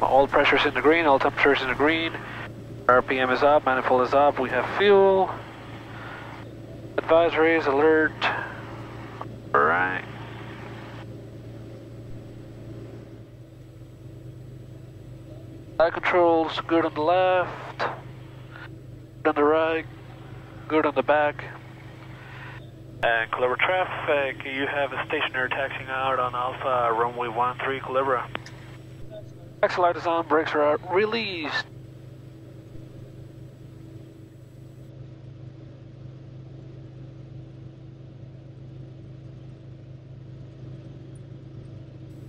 All pressures in the green, all temperatures in the green. RPM is up, manifold is up, we have fuel. Advisories, alert. Alright. Flight controls, good on the left. Good on the right. Good on the back. And Culebra traffic, you have a stationary taxiing out on Alpha runway 13 Culebra. Taxi light is on, brakes are out, released.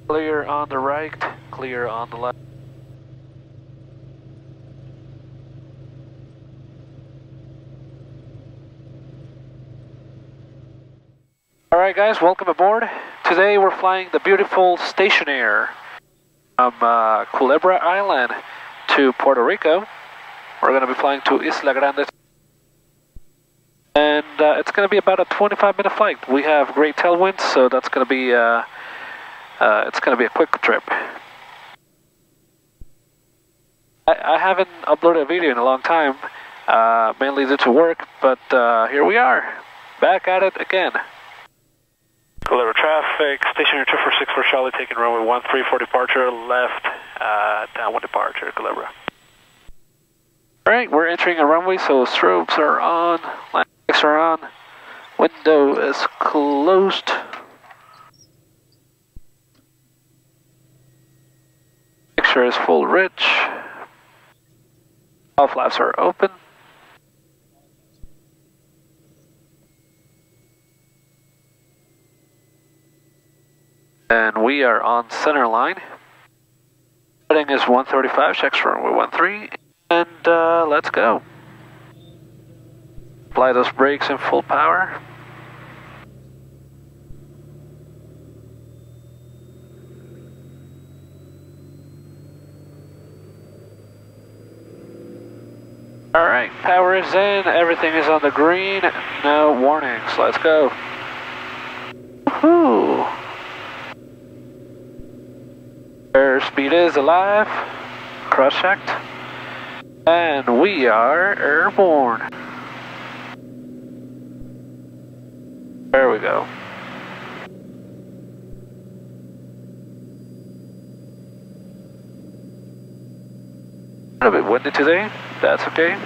Clear on the right, clear on the left. Alright guys, welcome aboard. Today we're flying the beautiful Stationair from Culebra Island to Puerto Rico. We're going to be flying to Isla Grande. And it's going to be about a 25-minute flight. We have great tailwinds, so that's going to be it's going to be a quick trip. I haven't uploaded a video in a long time, mainly due to work, but here we are, back at it again. Culebra traffic, Stationair 246 for Charlie, taking runway 13 for departure, left, downwind departure, Culebra. Alright, we're entering a runway, so strobes are on, lights are on, window is closed. Picture is full rich. All flaps are open. And we are on center line. Heading is 135, checks runway 13, and let's go. Apply those brakes in full power. Alright, power is in, everything is on the green, no warnings, let's go. Woohoo! Airspeed is alive, cross-checked, and we are airborne. There we go. A bit windy today, that's okay.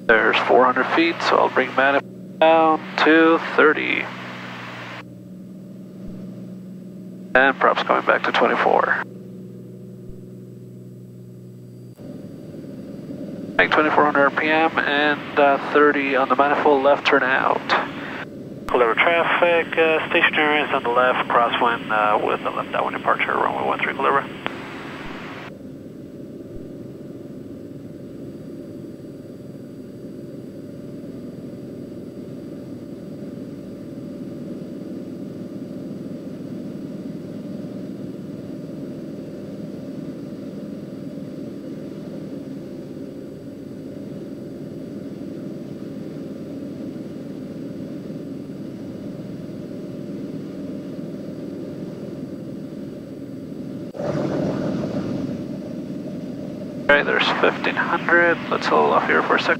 There's 400 feet, so I'll bring manifold down to 30. And props coming back to 24. Make 2400 RPM and 30 on the manifold, left turn out. Culebra traffic, Stationair is on the left, crosswind with a left downwind departure, runway 13 Culebra. Alright, there's 1500. Let's hold off here for a sec.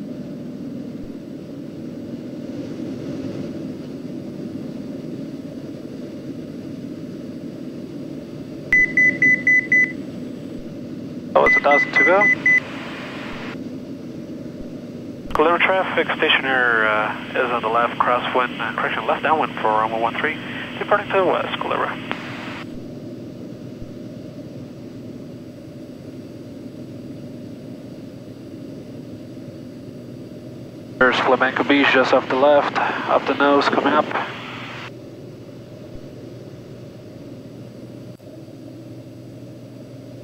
Oh, it's 1,000 to go. Culebra traffic, Stationair is on the left, crosswind, correction, left downwind for runway 13, departing to the west, Culebra. There's Flamenco Beach just off the left, up the nose, coming up.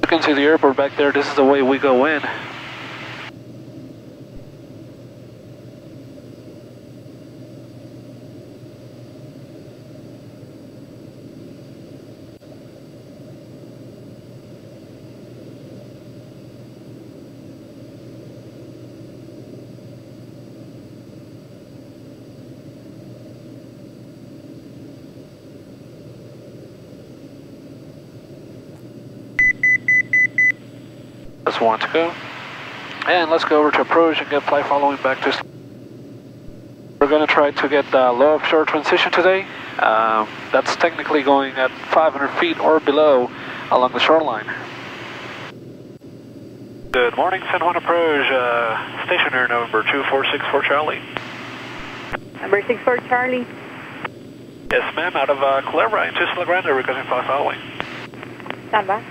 You can see the airport back there, this is the way we go in. fastest one to go. And let's go over to approach and get flight following back to... We're going to try to get the low offshore transition today. That's technically going at 500 feet or below along the shoreline. Good morning, San Juan approach, stationer number 2464 Charlie. Number 64 Charlie. Yes, ma'am, out of Culebra into Isla Grande, requesting flight following. Stand by.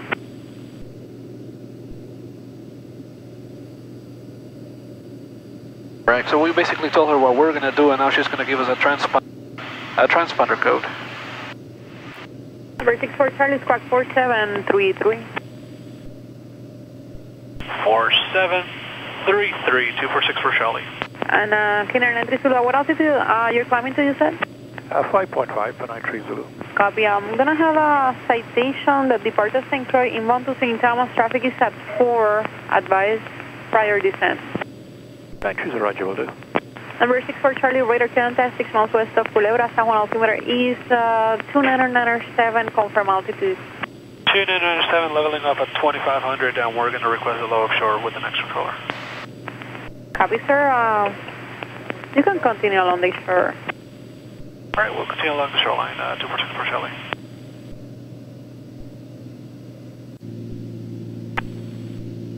Right, so we basically told her what we're going to do, and now she's going to give us a transponder code. Number 64 Charlie, squawk 4733. 4733, 2464 Charlie. And Canary 93 Zulu, what altitude you're climbing to, you said? 5.5 for 93 Zulu. Copy. I'm going to have a citation that departs St. Croix inbound to St. Thomas. Traffic is at 4, advised prior descent. 93 Roger, will do. Number 64 Charlie, radar current test 6 miles west of Culebra. San Juan altimeter is 2997, confirm altitude. 2997, leveling up at 2500, and we're going to request a low offshore with the next controller. Copy, sir. You can continue along the shore. Alright, we'll continue along the shoreline, 2464 Charlie.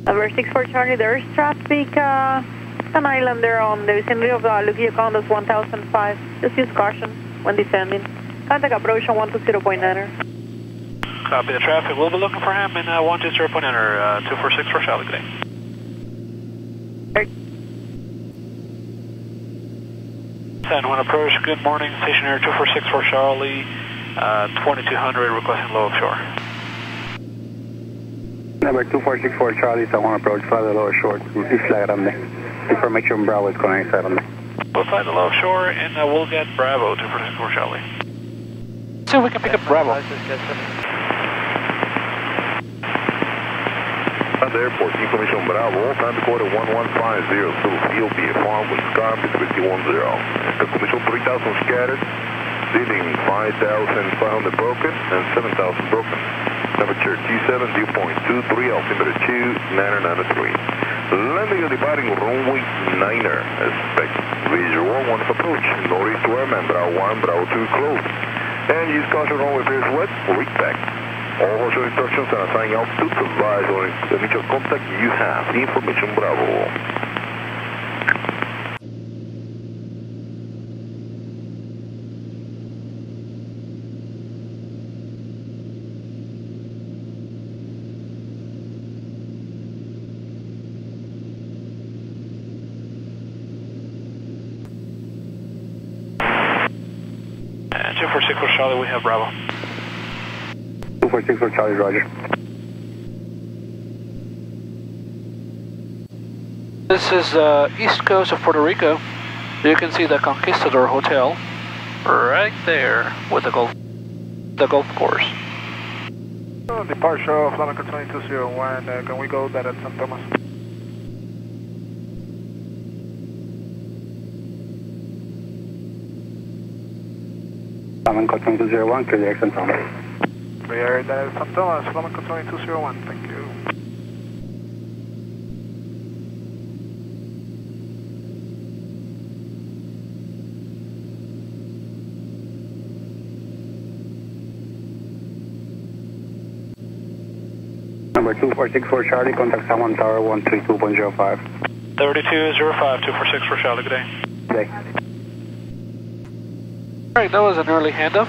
Number 64 Charlie, there is traffic, an island there on the vicinity of Luquillo Condos 1005. Just use caution when descending. Contact approach on 120.9er. Copy the traffic. We'll be looking for him in 120.9er, 2464 Charlie, good day. San Juan approach, good morning, stationary 2464 Charlie, 2200, requesting low offshore. Number 2464 Charlie, San Juan approach, fly the lower shore to Isla Grande. Information Bravo is going inside on me. We'll fly the low offshore and we'll get Bravo, 2464 Charlie. See if we can pick up Bravo. At the airport, information Bravo, time quarter 1150, field BFR with scarp is 510. The commission 3000 scattered, leading 5,500 broken and 7,000 broken. Temperature T7, dew point 23, altimeter 2993. Landing and departing runway 9er, expect visual 1 approach, northeast to airman, Bravo 1, Bravo 2 close. And use caution runway appears wet, reach back. All hotel instructions and assigning altitude provided on initial contact you have. Information Bravo. And 2464 Charlie, we have Bravo. 2464 Charlie, Roger. This is east coast of Puerto Rico. You can see the Conquistador Hotel right there with the golf course. Departure of Flamenco 2201, can we go that at San Thomas? Flamenco 2201, clear the San Thomas. We are at San Thomas, Flamenco 2201, thank you. Number 2464 Charlie, contact San Juan Tower 132.05. 3205, 2464 Charlie, good day. Good day. Alright, that was an early handoff.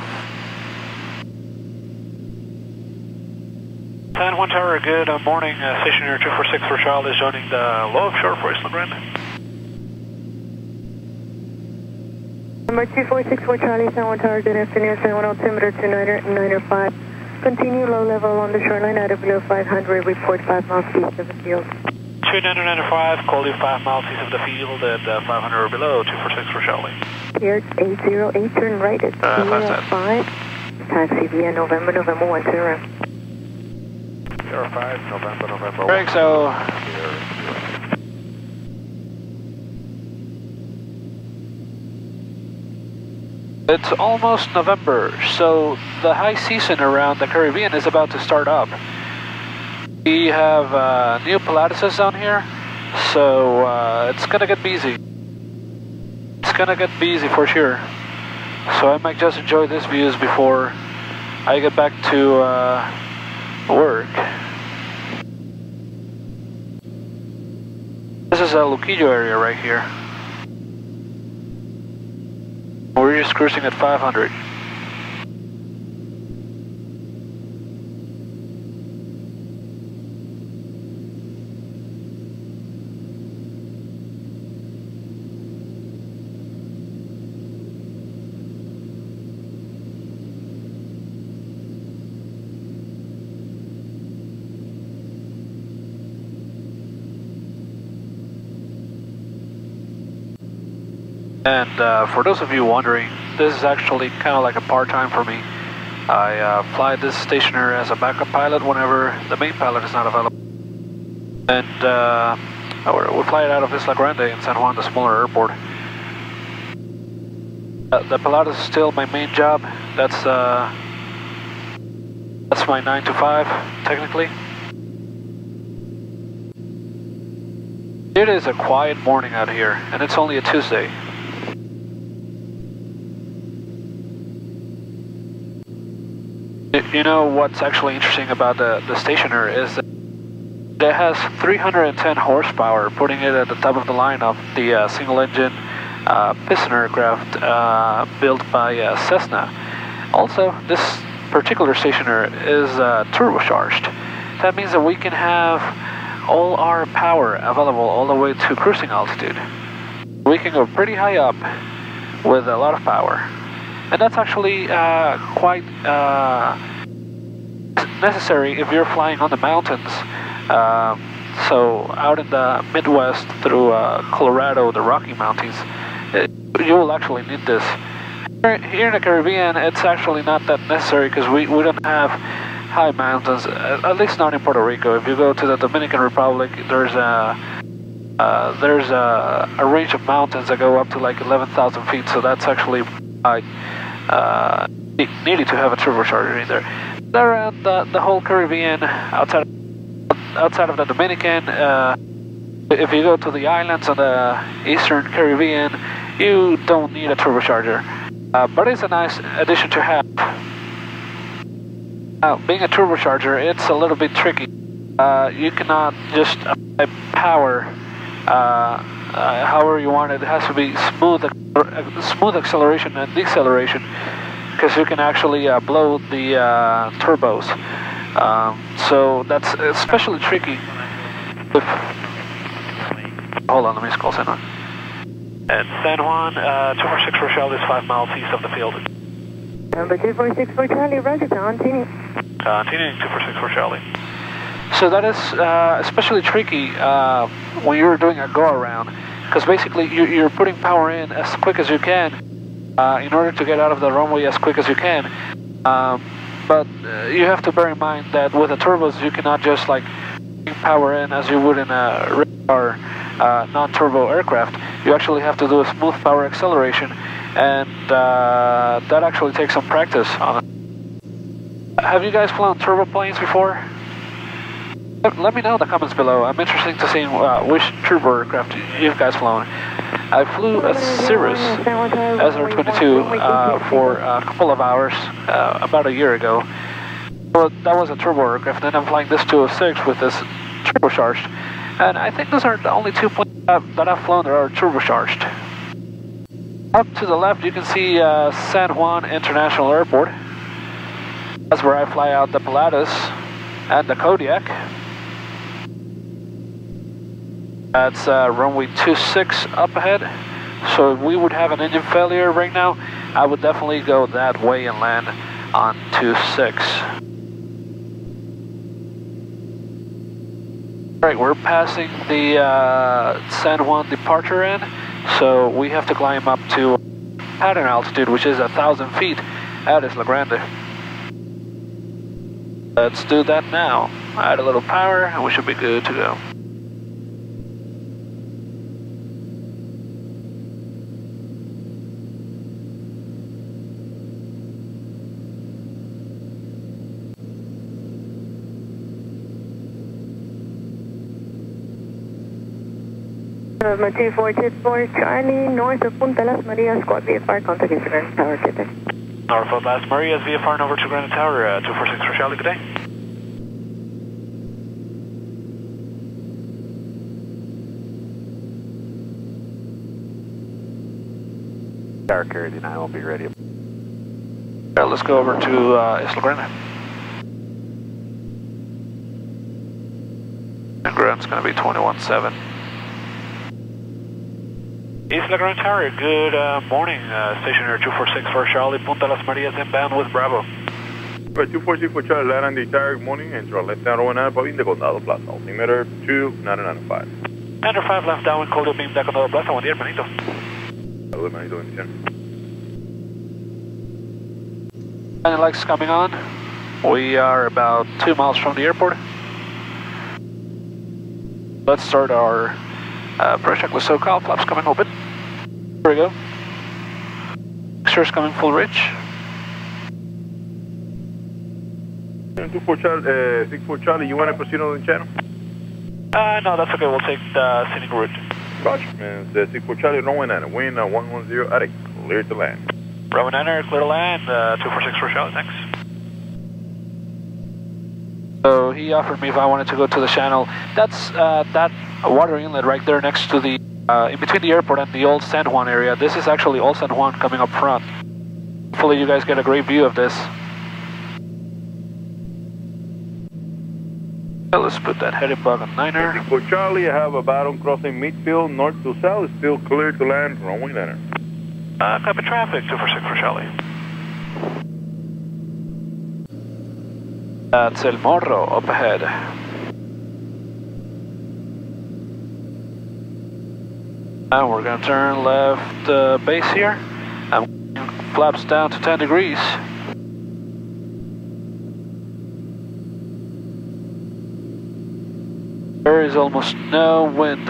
San Juan Tower, good morning. Stationer 2464 Charlie is joining the low offshore for Isla Grande. Number 2464 Charlie, San Juan Tower, good afternoon. San Juan altimeter 2995. Continue low level on the shoreline at or below 500. Report 5 miles east of the field. 2995, call you 5 miles east of the field at 500 or below, 2464 Charlie. Here, 808, turn right at 5. Taxi via November 10. 05, November. Greg, so it's almost November, so the high season around the Caribbean is about to start up. We have new Pilateses down here, so it's gonna get busy. It's gonna get busy for sure. So I might just enjoy these views before I get back to work. This is a Luquillo area right here. We're just cruising at 500. And for those of you wondering, this is actually kind of like a part-time for me. I fly this stationer as a backup pilot whenever the main pilot is not available. And we fly it out of Isla Grande in San Juan, the smaller airport. The Pilates is still my main job. That's my 9 to 5, technically. It is a quiet morning out here, and it's only a Tuesday. You know what's actually interesting about the stationer is that it has 310 horsepower, putting it at the top of the line of the single-engine piston aircraft built by Cessna. Also, this particular stationer is turbocharged. That means that we can have all our power available all the way to cruising altitude. We can go pretty high up with a lot of power. And that's actually quite necessary if you're flying on the mountains. So out in the Midwest through Colorado, the Rocky Mountains, you will actually need this. Here in the Caribbean, it's actually not that necessary because we don't have high mountains, at least not in Puerto Rico. If you go to the Dominican Republic, there's a range of mountains that go up to like 11,000 feet, so that's actually needed to have a turbocharger in there. Around the whole Caribbean, outside of the Dominican, if you go to the islands on the Eastern Caribbean, you don't need a turbocharger. But it's a nice addition to have. Being a turbocharger, it's a little bit tricky. You cannot just apply power however you want it. It has to be smooth acceleration and deceleration, because you can actually blow the turbos. So that's especially tricky. Hold on, let me just call San Juan. And San Juan, 246 for Charlie is 5 miles east of the field. Number 246 for Charlie, roger, continuing. Continuing 246 for Charlie. So that is especially tricky when you're doing a go-around, because basically you're putting power in as quick as you can in order to get out of the runway as quick as you can. But you have to bear in mind that with the turbos, you cannot just like bring power in as you would in a regular non-turbo aircraft. You actually have to do a smooth power acceleration, and that actually takes some practice on it. Have you guys flown turbo planes before? Let me know in the comments below. I'm interested to see which turbo aircraft you've guys flown. I flew a Cirrus SR-22 for a couple of hours about a year ago. Well, that was a turbo aircraft, and I'm flying this 206 with this turbocharged. And I think those are the only two planes that I've flown that are turbocharged. Up to the left, you can see San Juan International Airport. That's where I fly out the Pilates and the Kodiak. That's runway 26 up ahead. So if we would have an engine failure right now, I would definitely go that way and land on 26. Alright, we're passing the San Juan departure end, so we have to climb up to pattern altitude, which is 1,000 feet at Isla Grande. Let's do that now. Add a little power and we should be good to go. OSMO 2464 Charlie, north of Punta Las Marias, squad VFR, contact Instagram Tower, good day. North of Las Marias, VFR over to Granite Tower, 246 for Charlie, good day. Tower carrier D9 will be ready. Alright, let's go over to Isla Grande. And ground's going to be 21-7. Isla Grande Tower, good morning. Stationer 246 for Charlie, Punta Las Marias inbound with Bravo. 246 for Charlie, land on the tower, good morning. Enter left down 19, Bobby, the Condado Plaza. Altimeter 2995. Enter 5 left down, cold beam deck on the Plaza, 1 10, Manito. Hello, Manito, bendición. Landing lights coming on. We are about 2 miles from the airport. Let's start our pressure checklist. So cowl flaps coming open. Here we go. Mixture's coming full rich. 64 Charlie, you want to proceed on the channel? No, that's okay. We'll take the scenic route. Roger. 64 Charlie, runway 9, wind 110 at a clear to land. Runway 9, clear to land. 246 for Charlie, thanks. So he offered me if I wanted to go to the channel. That's that water inlet right there next to the, in between the airport and the old San Juan area. This is actually old San Juan coming up front. Hopefully you guys get a great view of this. Let's put that heading bug on 9er. For Charlie, I have a bottom crossing midfield, north to south, still clear to land, runway 9er. Copy traffic, 246 for Charlie. That's El Morro up ahead. And we're going to turn left base here. And flaps down to 10 degrees. There is almost no wind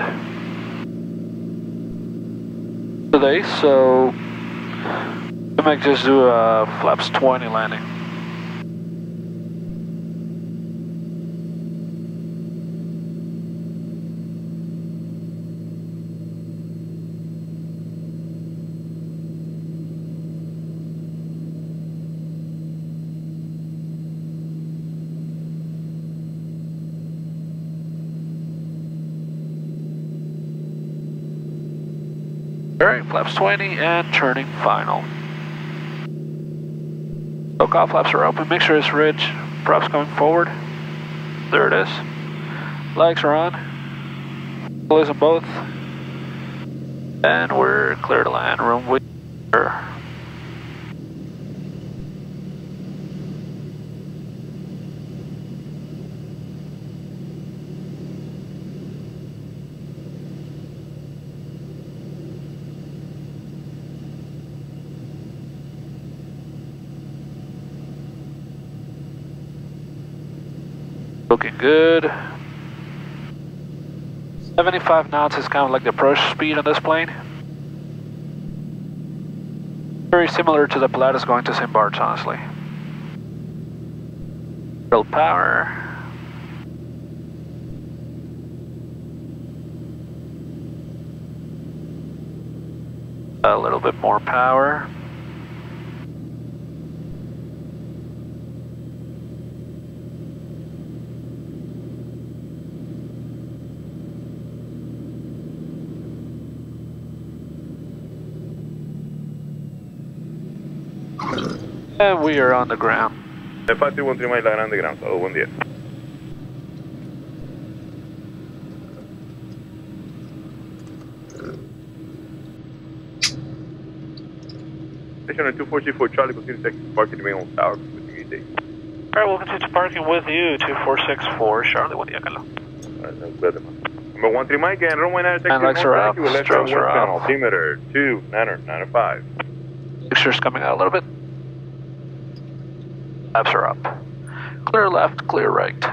today, so we might just do a flaps 20 landing. Alright, flaps 20 and turning final. So cowl flaps are open, make sure it's ridge, props coming forward. There it is. Legs are on. Close them both. And we're clear to land, runway. Looking good. 75 knots is kind of like the approach speed on this plane. Very similar to the Pilatus going to St. Bart's, honestly. Real power. A little bit more power. And we are on the ground. Empate 13 Isla Grande ground, saludos, buen día. Station 246 Charlie, continue taking parking main on tower, continuing day. Alright, we'll continue parking with you, 2464 Charlie, buen día, Carlos. Number 13 Mike and runway 9, and legs are up, strokes are up. Altimeter 2995. Mixture's coming out a little bit. Flaps are up. Clear left, clear right.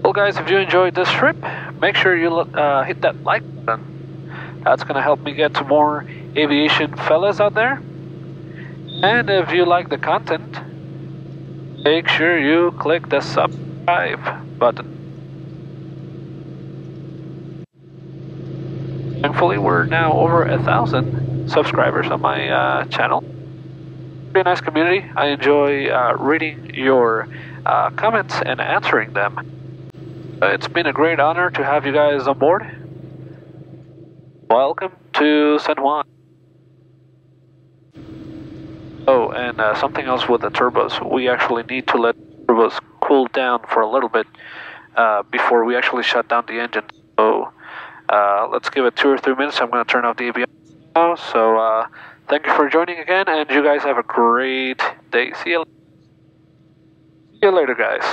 Well guys, if you enjoyed this trip, make sure you hit that like button. That's going to help me get to more aviation fellas out there. And if you like the content, make sure you click the subscribe button. Thankfully, we're now over 1,000 subscribers on my channel. Pretty nice community. I enjoy reading your comments and answering them. It's been a great honor to have you guys on board. Welcome to San Juan. Oh, and something else with the turbos. We actually need to let turbos cool down for a little bit before we actually shut down the engine. So let's give it 2 or 3 minutes. I'm going to turn off the avionics now. So thank you for joining again, and you guys have a great day. See you later, guys.